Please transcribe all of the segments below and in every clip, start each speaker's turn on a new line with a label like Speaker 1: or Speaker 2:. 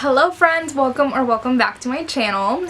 Speaker 1: Hello friends, welcome back to my channel.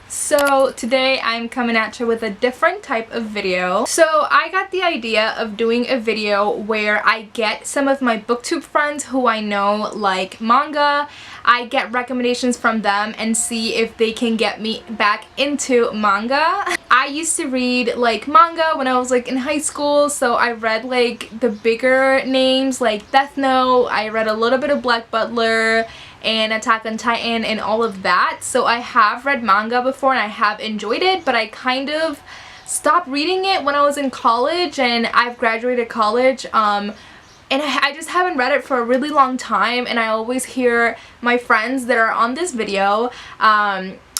Speaker 1: So today I'm coming at you with a different type of video. So I got the idea of doing a video where I get some of my BookTube friends who I know like manga. I get recommendations from them and see if they can get me back into manga. I used to read like manga when I was like in high school, so I read like the bigger names like Death Note, I read a little bit of Black Butler and Attack on Titan and all of that. So I have read manga before and I have enjoyed it, but I kind of stopped reading it when I was in college, and I've graduated college. And I just haven't read it for a really long time, and I always hear my friends that are on this video,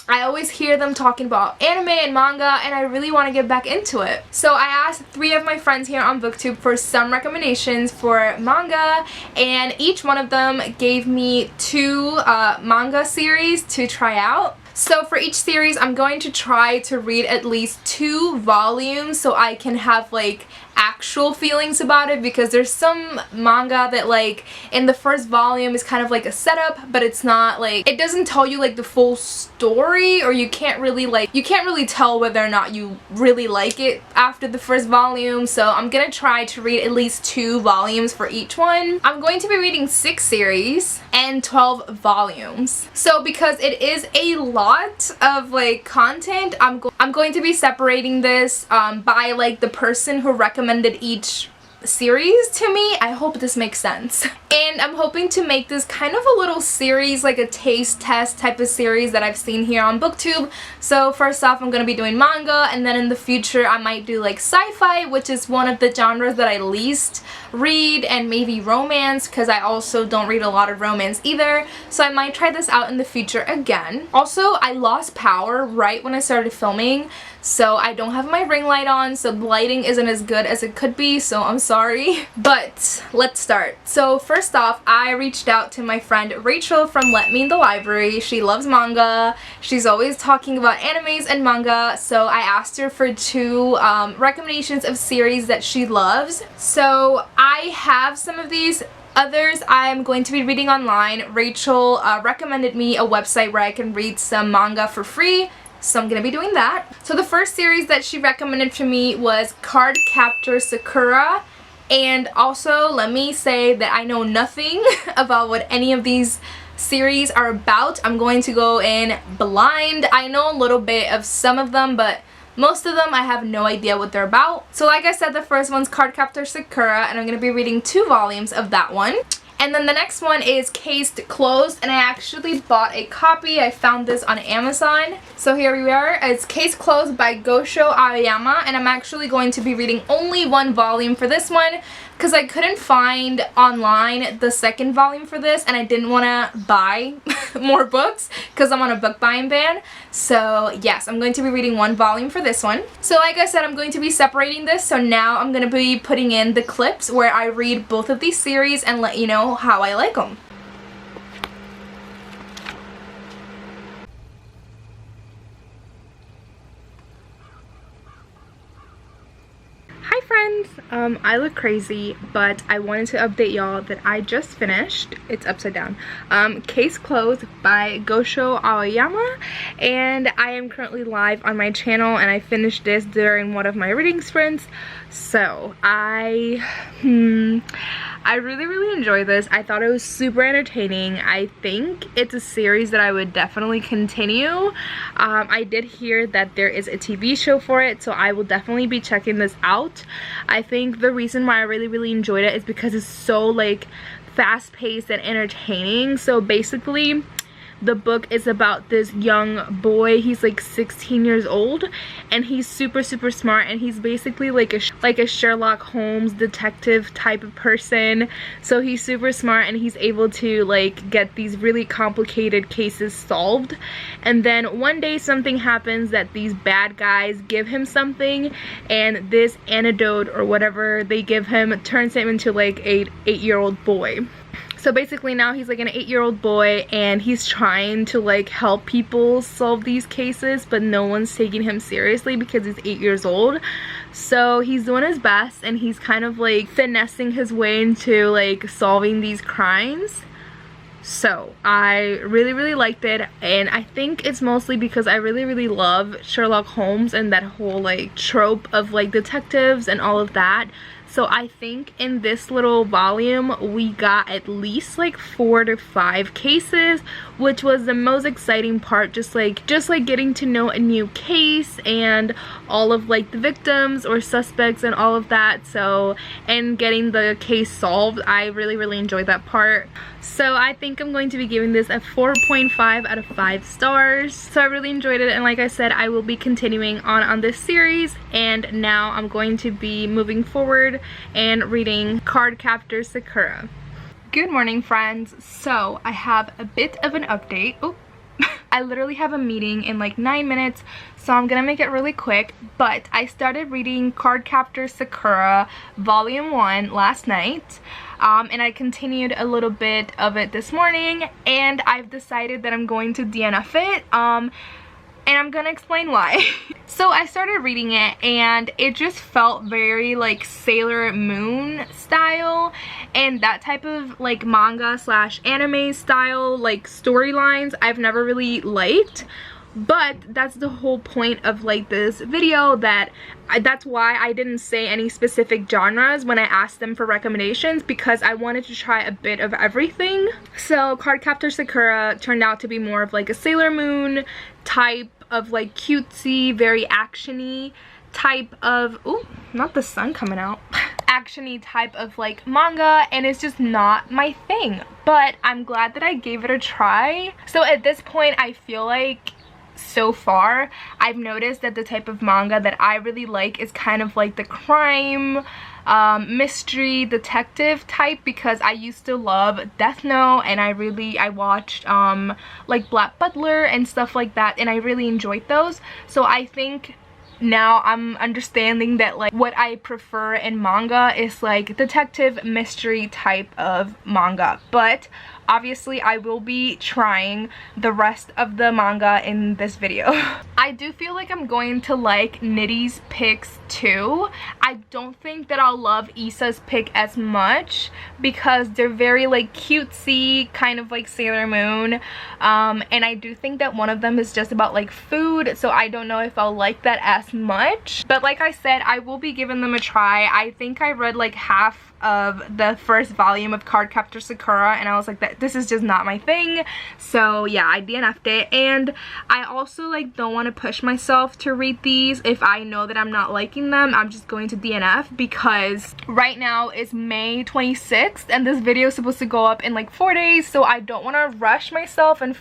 Speaker 1: I always hear them talking about anime and manga, and I really want to get back into it. So I asked 3 of my friends here on BookTube for some recommendations for manga, and each one of them gave me 2 manga series to try out. So for each series, I'm going to try to read at least 2 volumes so I can have like actual feelings about it, because there's some manga that like in the first volume is kind of like a setup, but it's not like, it doesn't tell you like the full story, or you can't really tell whether or not you really like it after the first volume. So I'm gonna try to read at least 2 volumes for each one. I'm going to be reading 6 series and 12 volumes. So because it is a lot of like content, I'm going to be separating this by like the person who recommended each series to me. I hope this makes sense. And I'm hoping to make this kind of a little series, like a taste test type of series that I've seen here on BookTube. So first off, I'm going to be doing manga, and then in the future I might do like sci-fi, which is one of the genres that I least read, and maybe romance, because I also don't read a lot of romance either. So I might try this out in the future again. Also, I lost power right when I started filming, so I don't have my ring light on, so the lighting isn't as good as it could be, so I'm sorry. But let's start. So first off, I reached out to my friend Rachel from Let Me in the Library. She loves manga. She's always talking about animes and manga, so I asked her for 2 recommendations of series that she loves. So I have some of these. Others I'm going to be reading online. Rachel recommended me a website where I can read some manga for free, so I'm gonna be doing that. So the first series that she recommended to me was Cardcaptor Sakura. And also, let me say that I know nothing about what any of these series are about. I'm going to go in blind. I know a little bit of some of them, but most of them I have no idea what they're about. So like I said, the first one's Cardcaptor Sakura, and I'm going to be reading 2 volumes of that one. And then the next one is Cased Closed, and I actually bought a copy. I found this on Amazon. So here we are. It's Cased Closed by Gosho Aoyama, and I'm actually going to be reading only 1 volume for this one, because I couldn't find online the second volume for this, and I didn't want to buy more books because I'm on a book buying ban. So yes, I'm going to be reading 1 volume for this one. So like I said, I'm going to be separating this, so now I'm going to be putting in the clips where I read both of these series and let you know how I like them. Hi friends! I look crazy, but I wanted to update y'all that I just finished, it's upside down, Case Closed by Gosho Aoyama, and I am currently live on my channel, and I finished this during one of my reading sprints. So I really enjoyed this. I thought it was super entertaining. I think it's a series that I would definitely continue. I did hear that there is a TV show for it, so I will definitely be checking this out. I think the reason why I really enjoyed it is because it's so like fast-paced and entertaining. So basically, the book is about this young boy. He's like 16 years old, and he's super smart, and he's basically like a Sherlock Holmes detective type of person. So he's super smart, and he's able to like get these really complicated cases solved. And then one day something happens that these bad guys give him something, and this antidote or whatever they give him turns him into like an 8-year-old boy. So basically now he's like an 8-year-old boy, and he's trying to like help people solve these cases, but no one's taking him seriously because he's 8 years old. So he's doing his best and he's kind of like finessing his way into like solving these crimes. So I really liked it, and I think it's mostly because I really love Sherlock Holmes and that whole like trope of like detectives and all of that. So I think in this little volume we got at least like 4 to 5 cases, which was the most exciting part, just like getting to know a new case and all of like the victims or suspects and all of that. So, and getting the case solved, I really enjoyed that part. So I think I'm going to be giving this a 4.5 out of 5 stars. So I really enjoyed it, and like I said, I will be continuing on this series, and now I'm going to be moving forward and reading Cardcaptor Sakura. Good morning, friends. So I have a bit of an update. Oh, I literally have a meeting in like 9 minutes, so I'm gonna make it really quick. But I started reading Cardcaptor Sakura Volume 1 last night. And I continued a little bit of it this morning, and I've decided that I'm going to DNF it. And I'm gonna explain why. So I started reading it and it just felt very like Sailor Moon style, and that type of like manga slash anime style like storylines I've never really liked. But that's the whole point of like this video, that's why I didn't say any specific genres when I asked them for recommendations, because I wanted to try a bit of everything. So Cardcaptor Sakura turned out to be more of like a Sailor Moon type of like cutesy, very actiony type of, ooh, not the sun coming out, actiony type of like manga, and it's just not my thing. But I'm glad that I gave it a try. So at this point I feel like so far I've noticed that the type of manga that I really like is kind of like the crime, mystery, detective type, because I used to love Death Note, and I watched like Black Butler and stuff like that, and I really enjoyed those. So I think now I'm understanding that like what I prefer in manga is like detective mystery type of manga. But obviously I will be trying the rest of the manga in this video. I do feel like I'm going to like Nitty's picks too. I don't think that I'll love Issa's pick as much because they're very like cutesy, kind of like Sailor Moon, and I do think that one of them is just about like food, so I don't know if I'll like that as much. But like I said, I will be giving them a try. I think I read like half of the first volume of Cardcaptor Sakura, and I was like, this is just not my thing. So yeah, I DNF'd it. And I also like don't want to push myself to read these. If I know that I'm not liking them, I'm just going to DNF, because right now is May 26th and this video is supposed to go up in like 4 days, so I don't want to rush myself and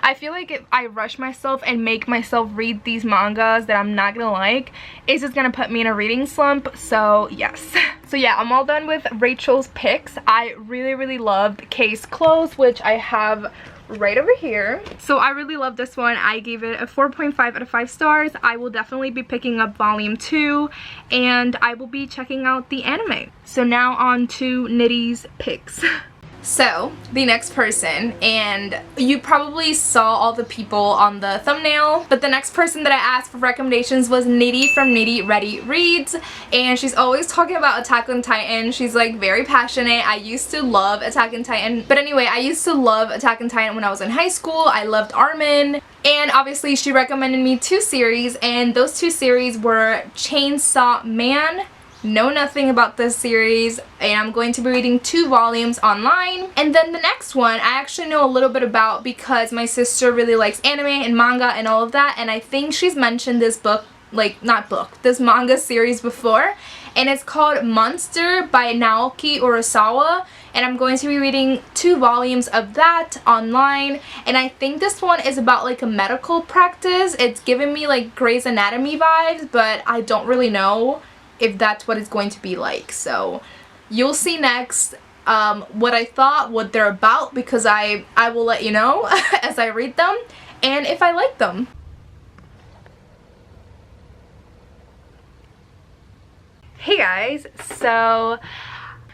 Speaker 1: I feel like if I rush myself and make myself read these mangas that I'm not gonna like, it's just gonna put me in a reading slump. So yes. So yeah, I'm all done with Rachel's picks. I really loved Case Closed, which I have right over here. So I really love this one. I gave it a 4.5 out of 5 stars. I will definitely be picking up volume 2, and I will be checking out the anime. So now on to Nitty's picks. So the next person, and you probably saw all the people on the thumbnail, but the next person that I asked for recommendations was Nitty from Nitty Ready Reads, and she's always talking about Attack on Titan. She's like very passionate. I used to love Attack on Titan, but anyway, I used to love Attack on Titan when I was in high school. I loved Armin, and obviously she recommended me 2 series, and those 2 series were Chainsaw Man. Know nothing about this series, and I'm going to be reading 2 volumes online. And then the next one I actually know a little bit about because my sister really likes anime and manga and all of that, and I think she's mentioned this book, like this manga series before, and it's called Monster by Naoki Urasawa, and I'm going to be reading 2 volumes of that online. And I think this one is about like a medical practice. It's giving me like Grey's Anatomy vibes, but I don't really know if that's what it's going to be like. So you'll see next what I thought, what they're about, because I will let you know as I read them and if I like them. Hey guys, so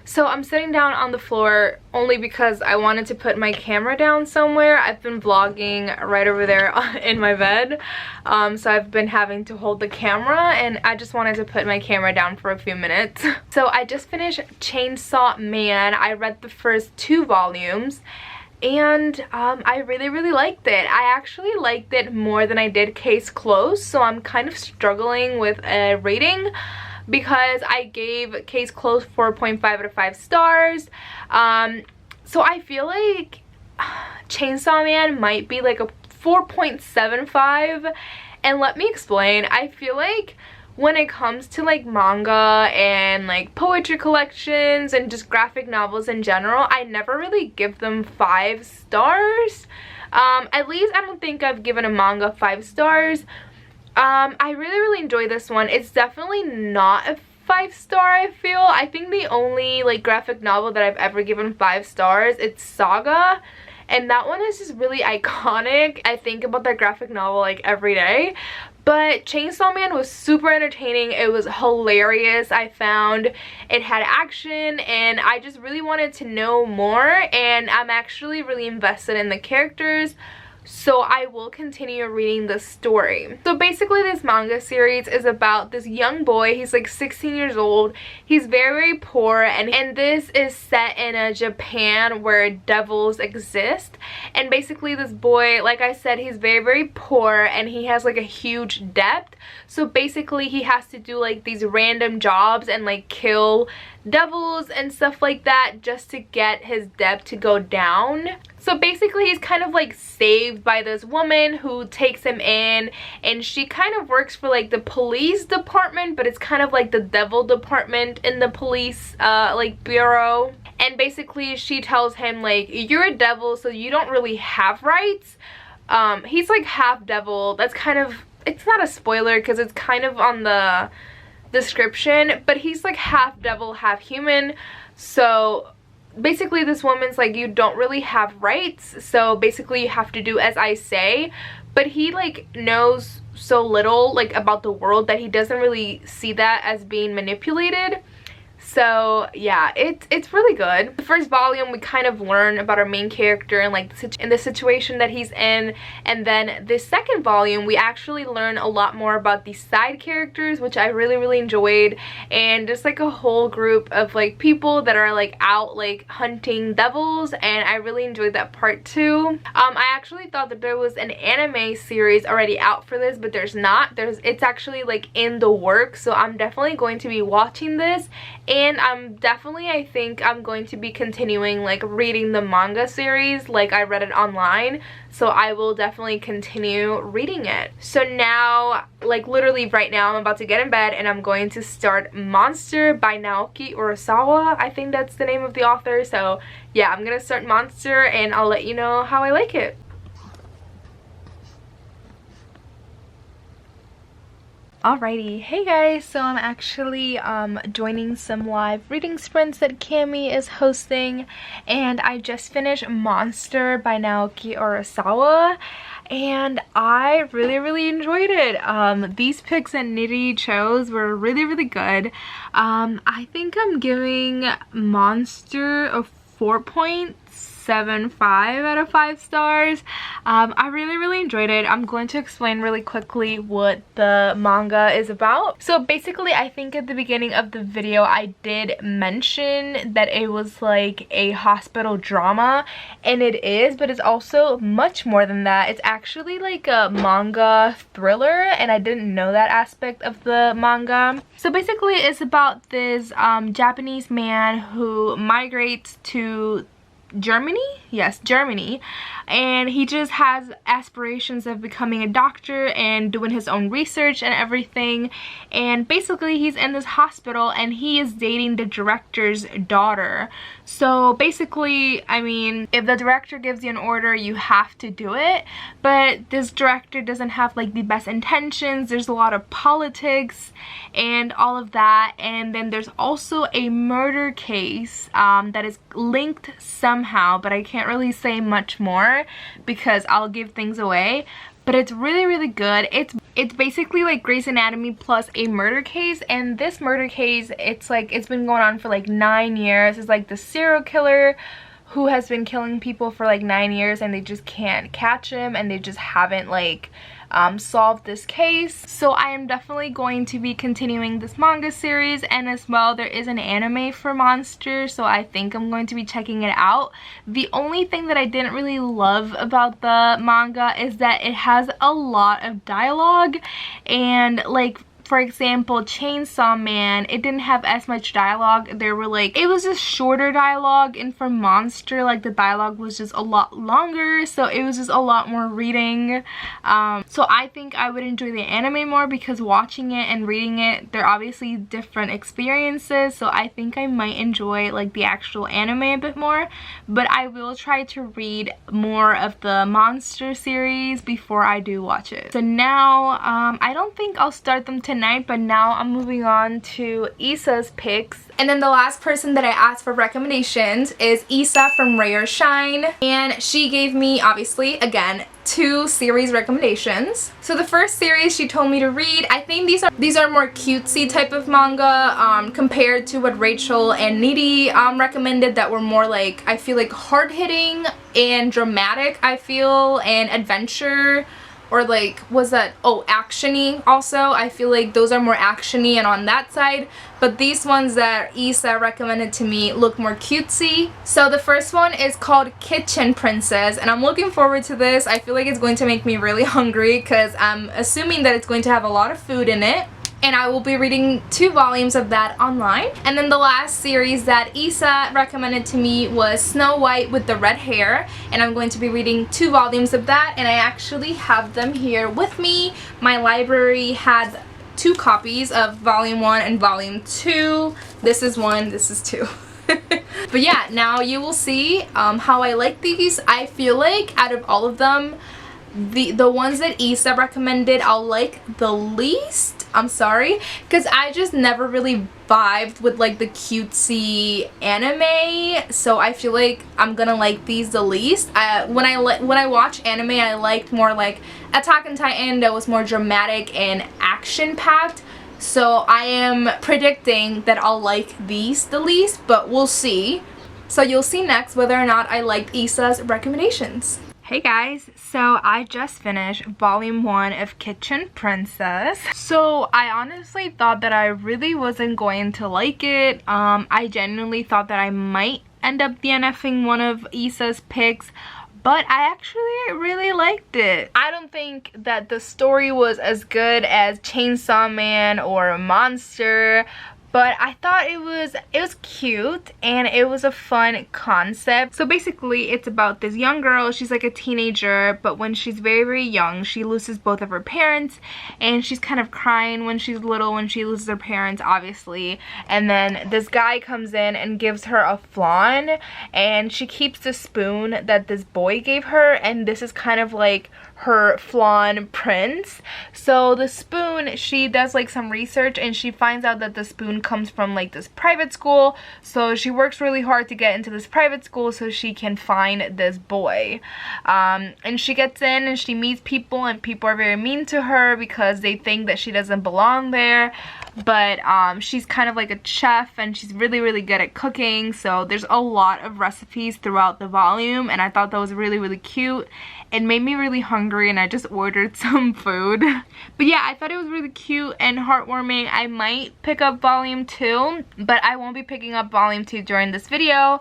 Speaker 1: So I'm sitting down on the floor only because I wanted to put my camera down somewhere. I've been vlogging right over there in my bed. So I've been having to hold the camera, and I just wanted to put my camera down for a few minutes. So I just finished Chainsaw Man. I read the first 2 volumes. And I really liked it. I actually liked it more than I did Case Closed, so I'm kind of struggling with a rating because I gave Case Closed 4.5 out of 5 stars. So I feel like Chainsaw Man might be like a 4.75, and let me explain. I feel like when it comes to like manga and like poetry collections and just graphic novels in general, I never really give them 5 stars. At least I don't think I've given a manga 5 stars. I really enjoy this one. It's definitely not a 5 star, I feel. I think the only like graphic novel that I've ever given 5 stars, it's Saga. And that one is just really iconic. I think about that graphic novel like every day. But Chainsaw Man was super entertaining. It was hilarious. I found it had action, and I just really wanted to know more, and I'm actually really invested in the characters. So I will continue reading the story. So basically this manga series is about this young boy. He's like 16 years old. He's very poor, and this is set in a Japan where devils exist. And basically this boy, like I said, he's very poor, and he has like a huge debt. So basically he has to do like these random jobs and like kill devils and stuff like that just to get his debt to go down. So basically he's kind of like saved by this woman who takes him in, and she kind of works for like the police department, but it's kind of like the devil department in the police like bureau. And basically she tells him like, you're a devil, so you don't really have rights. He's like half devil. That's kind of, it's not a spoiler because it's kind of on the description, but he's like half devil, half human. So basically this woman's like, you don't really have rights, so basically you have to do as I say. But he like knows so little like about the world that he doesn't really see that as being manipulated. So yeah, it's really good. The first volume we kind of learn about our main character and like the situation that he's in, and then the second volume we actually learn a lot more about these side characters, which I really enjoyed, and just like a whole group of like people that are like out like hunting devils, and I really enjoyed that part too. I actually thought that there was an anime series already out for this, but there's not. It's actually like in the works, so I'm definitely going to be watching this. And I think I'm going to be continuing like reading the manga series like I read it online. So I will definitely continue reading it. So now, like literally right now, I'm about to get in bed and I'm going to start Monster by Naoki Urasawa. I think that's the name of the author. So yeah, I'm gonna start Monster and I'll let you know how I like it. Alrighty, hey guys, so I'm actually joining some live reading sprints that Cami is hosting, and I just finished Monster by Naoki Urasawa, and I really enjoyed it. These picks that Nidhi chose were really good. I think I'm giving Monster a 4.75 out of 5 stars. I really enjoyed it. I'm going to explain really quickly what the manga is about. So basically, I think at the beginning of the video I did mention that it was like a hospital drama, and it is, but it's also much more than that. It's actually like a manga thriller, and I didn't know that aspect of the manga. So basically it's about this Japanese man who migrates to Germany? Yes, Germany. And he just has aspirations of becoming a doctor and doing his own research and everything. And basically he's in this hospital and he is dating the director's daughter. So basically, I mean, if the director gives you an order, you have to do it. But this director doesn't have like the best intentions. There's a lot of politics and all of that. And then there's also a murder case that is linked somehow, but I can't really say much more because I'll give things away. but it's really good. It's basically like Grey's Anatomy plus a murder case, and this murder case, it's been going on for like 9 years. It's like the serial killer who has been killing people for like 9 years, and they just can't catch him, and they just haven't like solved this case. So I am definitely going to be continuing this manga series, and as well there is an anime for Monster, so I think I'm going to be checking it out. The only thing that I didn't really love about the manga is that it has a lot of dialogue, and like for example, Chainsaw Man, it didn't have as much dialogue. There were like, it was just shorter dialogue, and for Monster, like the dialogue was just a lot longer, so it was just a lot more reading. So I think I would enjoy the anime more, because watching it and reading it, they're obviously different experiences, so I think I might enjoy like the actual anime a bit more. But I will try to read more of the Monster series before I do watch it. So now, I don't think I'll start them tonight, but now I'm moving on to Issa's picks. And then the last person that I asked for recommendations is Issa from Ray or Shine, and she gave me, obviously, again, 2 series recommendations. So the first series she told me to read, I think these are more cutesy type of manga compared to what Rachel and Needy recommended, that were more like, I feel like hard-hitting and dramatic, I feel, and adventure. Or like, was that, oh, action-y also. I feel like those are more action-y and on that side. But these ones that Issa recommended to me look more cutesy. So the first one is called Kitchen Princess, and I'm looking forward to this. I feel like it's going to make me really hungry, because I'm assuming that it's going to have a lot of food in it. And I will be reading 2 volumes of that online. And then the last series that Issa recommended to me was Snow White with the Red Hair, and I'm going to be reading 2 volumes of that, and I actually have them here with me. My library had 2 copies of volume 1 and volume 2. This is 1, this is 2. But yeah, now you will see how I like these. I feel like out of all of them, the ones that Issa recommended, I'll like the least. I'm sorry, because I just never really vibed with like the cutesy anime, so I feel like I'm gonna like these the least. When I watch anime, I liked more like Attack on Titan, that was more dramatic and action-packed. So I am predicting that I'll like these the least, but we'll see. So you'll see next whether or not I liked Issa's recommendations. Hey guys, so I just finished volume 1 of Kitchen Princess. So I honestly thought that I really wasn't going to like it. I genuinely thought that I might end up DNFing one of Issa's picks, but I actually really liked it. I don't think that the story was as good as Chainsaw Man or Monster, but I thought it was cute, and it was a fun concept. So basically it's about this young girl. She's like a teenager, but when she's very young, she loses both of her parents, and she's kind of crying when she's little when she loses her parents, obviously. And then this guy comes in and gives her a flan, and she keeps the spoon that this boy gave her, and this is kind of like her flan prince. So the spoon, she does like some research, and she finds out that the spoon comes from like this private school. So she works really hard to get into this private school so she can find this boy. And she gets in and she meets people, and people are very mean to her because they think that she doesn't belong there. But she's kind of like a chef, and she's really good at cooking. So there's a lot of recipes throughout the volume, and I thought that was really cute. It made me really hungry, and I just ordered some food. But yeah, I thought it was really cute and heartwarming. I might pick up volume 2, but I won't be picking up volume 2 during this video,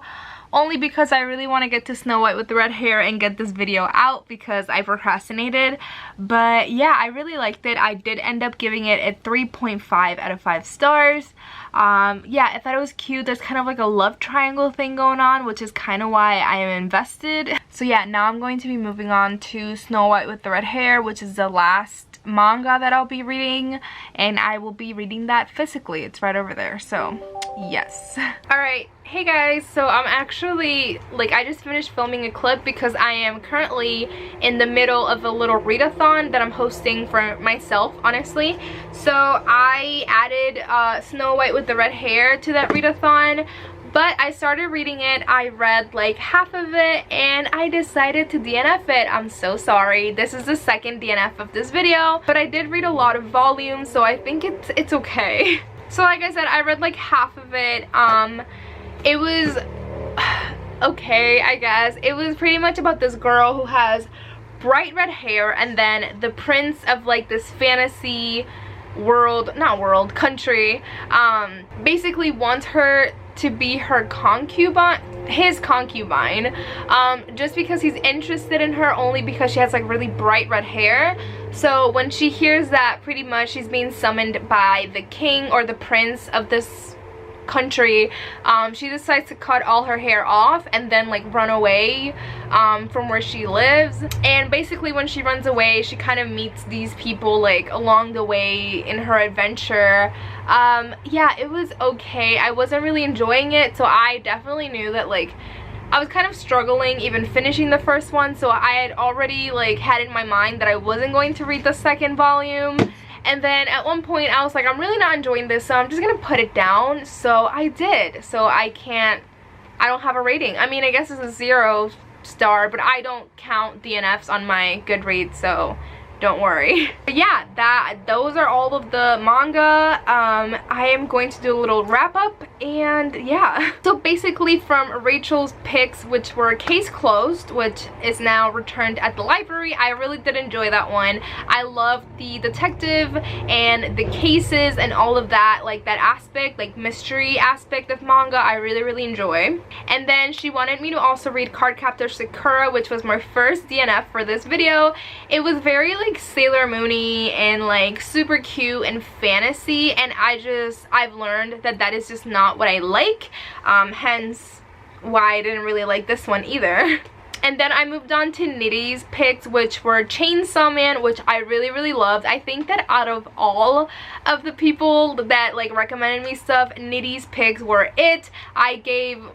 Speaker 1: only because I really want to get to Snow White with the Red Hair and get this video out because I procrastinated. But yeah, I really liked it. I did end up giving it a 3.5 out of 5 stars. Yeah, I thought it was cute. There's kind of like a love triangle thing going on, which is kind of why I am invested. So yeah, now I'm going to be moving on to Snow White with the Red Hair, which is the last manga that I'll be reading, and I will be reading that physically. It's right over there, so yes. Alright, hey guys, so I'm actually, like, I just finished filming a clip because I am currently in the middle of a little readathon that I'm hosting for myself, honestly. So I added Snow White with the Red Hair to that readathon, But I started reading it. I read like half of it and I decided to DNF it. I'm so sorry. This is the second DNF of this video, but I did read a lot of volumes, so I think it's okay. So like I said, I read like half of it. It was okay, I guess. It was pretty much about this girl who has bright red hair, and then the prince of like this fantasy country basically wants her to be her concubine, his concubine, just because he's interested in her only because she has like really bright red hair. So when she hears that, pretty much she's being summoned by the king or the prince of this country, she decides to cut all her hair off and then like run away from where she lives. And basically when she runs away, she kind of meets these people like along the way in her adventure. Yeah, it was okay. I wasn't really enjoying it, so I definitely knew that like I was kind of struggling even finishing the first one, so I had already like had in my mind that I wasn't going to read the second volume. And then at one point I was like, I'm really not enjoying this, so I'm just gonna put it down. So I did. So I don't have a rating. I mean, I guess it's a 0 star, but I don't count DNFs on my Goodreads, so don't worry. But yeah, those are all of the manga. I am going to do a little wrap up, and yeah. So basically from Rachel's picks, which were Case Closed, which is now returned at the library, I really did enjoy that one. I loved the detective and the cases and all of that, like that aspect, like mystery aspect of manga, I really enjoy. And then she wanted me to also read Cardcaptor Sakura, which was my first DNF for this video. It was very like Sailor Moon-y and like super cute and fantasy, and I've learned that that is just not what I like, hence why I didn't really like this one either. And then I moved on to Nitty's picks, which were Chainsaw Man, which I really loved. I think that out of all of the people that like recommended me stuff, Nitty's picks were it. I gave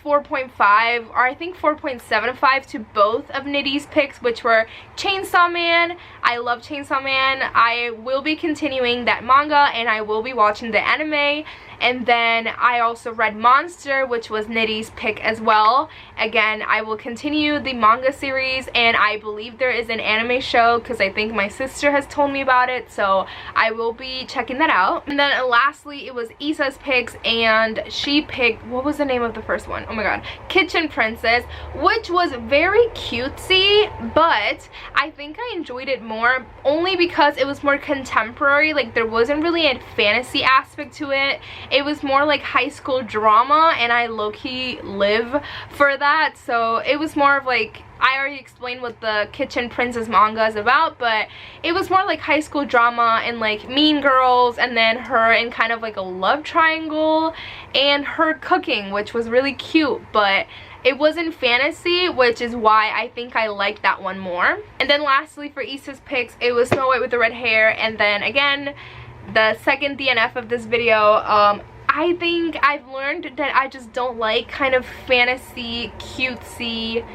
Speaker 1: 4.5 or I think 4.75 to both of Nitty's picks, which were Chainsaw Man. I love Chainsaw Man. I will be continuing that manga and I will be watching the anime. And then I also read Monster, which was Nitty's pick as well. Again, I will continue the manga series, and I believe there is an anime show because I think my sister has told me about it, so I will be checking that out. And then lastly, it was Issa's picks, and she picked, what was the name of the first one? Oh my god, Kitchen Princess, which was very cutesy, but I think I enjoyed it more only because it was more contemporary. Like there wasn't really a fantasy aspect to it. It was more like high school drama, and I low-key live for that. So it was more of like, I already explained what the Kitchen Princess manga is about, but it was more like high school drama and like Mean Girls, and then her in kind of like a love triangle, and her cooking, which was really cute, but it wasn't fantasy, which is why I think I liked that one more. And then lastly for Issa's picks, it was Snow White with the Red Hair, and then again, the second DNF of this video. I think I've learned that I just don't like kind of fantasy, cutesy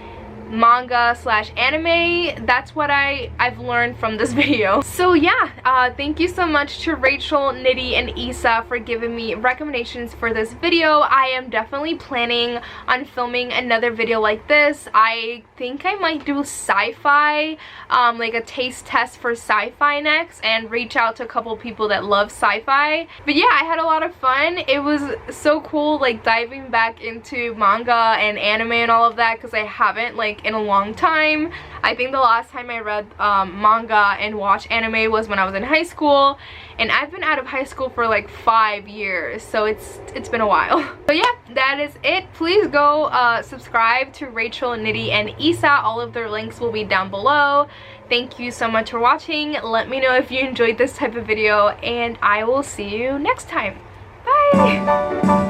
Speaker 1: manga slash anime. That's what I've learned from this video. So yeah, thank you so much to Rachel, Nitty, and Issa for giving me recommendations for this video. I am definitely planning on filming another video like this. I think I might do sci-fi, like a taste test for sci-fi next, and reach out to a couple people that love sci-fi. But yeah, I had a lot of fun. It was so cool like diving back into manga and anime and all of that, because I haven't like in a long time. I think the last time I read manga and watched anime was when I was in high school, and I've been out of high school for like 5 years, so it's been a while. But yeah, that is it. Please go subscribe to Rachel, Nitty, and Issa. All of their links will be down below. Thank you so much for watching. Let me know if you enjoyed this type of video, and I will see you next time. Bye!